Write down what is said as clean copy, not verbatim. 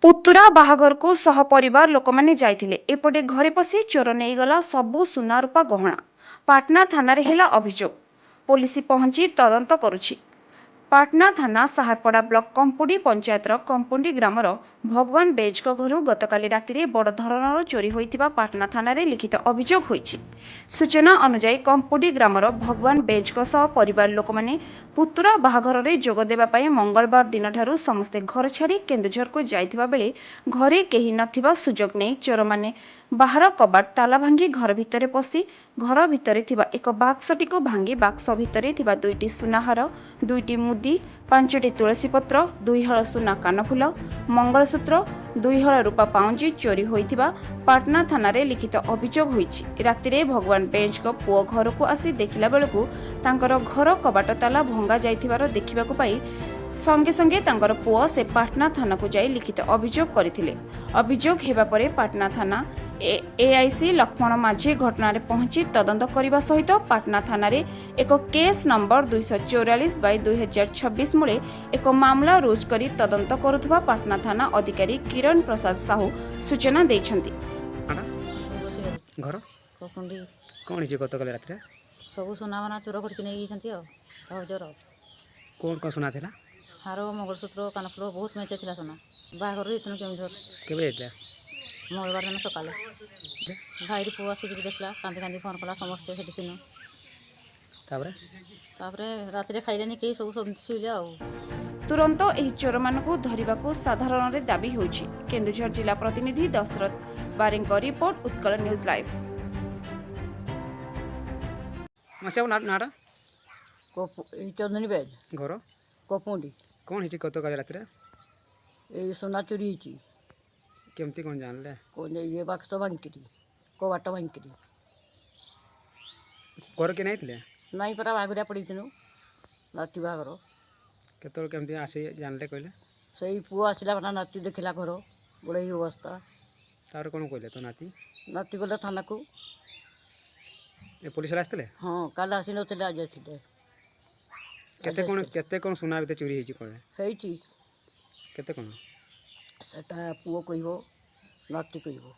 पुतुरा बाहागर को सह परिवार लोक माने जाइथिले एपटे घरे पसी चोर नेइगला सबु सुना रूपा गहना। पाटना थाना रे हेला अभियोग। पुलिस पहुंची तदंत करुछि। पाटना थाना साहारपड़ा ब्लॉक कंपुडी पंचायतर कंपुडी ग्रामर भगवान बेज घर गतकाली राति बड़ धरणर चोरी होइतिबा पाटना थाना रे लिखित अभियोग होइछि। सूचना अनुसार कंपुडी ग्रामर भगवान बेज परिवार लोक माने पुतुरा बाहाघर रे जोग देबा पई मंगलवार दिन ठारू समस्ते घर छाड़ी केन्दुझर को जाइथिबा बेले घरे केही नथिबा सुजोग नै चोर माने बाहर कबाट ताला भांगी घर भितरे पसी घर भितरे थिबा एक बाक्सटी को भांगी बाक्स भितरे थिबा दुईटी सुनाहार दुईटी मुदी पांचटी तुलसी पत्र दुई हल सुना कानफुल मंगलसूत्र दुई हल रूपा पाउंजी चोरी होइथिबा पाटना थाना रे लिखित अभियोग होइछि। रातिरे भगवान बेंच को पुओ घर को आसी देखिला बेलकु तांकर घर कबाट ताला भंगा जाइथिबार देखिबाकु पाई संगे संगे तांकर पुओ से पाटना थाना को जाई लिखित अभियोग करथिले। अभियोग हेबा परे पाटना थाना एआईसी लक्ष्मण माझी घटना रे पहुंची तदंत करने सहित पाटना थाना रे एक केस नंबर 244/2026 मुळे एक मामला रुज करी तदंत करुथबा पाटना थाना अधिकारी किरण प्रसाद साहू सूचना दैछंती। घर ककुंडी कौन जे गतकाल रात सब सुनावना चोर करके नहीं गई हजर कौन सुना थिला हार मंगलसूत्र कानफुल बहुत मेचे थिला सुना बाहर इतने केमझर केबे जाइतला मंगलवार दिन सकाले भाई पुआ आसिक देखला कांदी कांदी फोन कला समस्ते से चिन्ह तापरे राति खाइले कई सब शुइले तुरंत एही चोर मानकु धरिबाकु साधारण रे दाबी होइछि। केन्दुझर जिला प्रतिनिधि दशरथ बारिंग रिपोर्ट उत्कल न्यूज लाइव। मसे नाडा चंदनी बेज घर कपुंडी कौन हिची गतकाल रात ये सोना चोरी केमती कौन जानले कौन ये बाक्स भांगी कबाट भांगी घर के नहीं नाई परा बागुरिया पड़ी नाती बागर केतल केमती आसी जानले कहले से पुओ आसला बना नाती देखला घर बड़े ही अवस्था तार कौन कहले तो नाती गला थाना को ए पुलिस आसते हाँ काल आसी नथिले आज आसिले केते कौन सुना भी चोरी होइछि कहले हेइछि केते कौन सेटा पुओ कहबो नाती कहबो।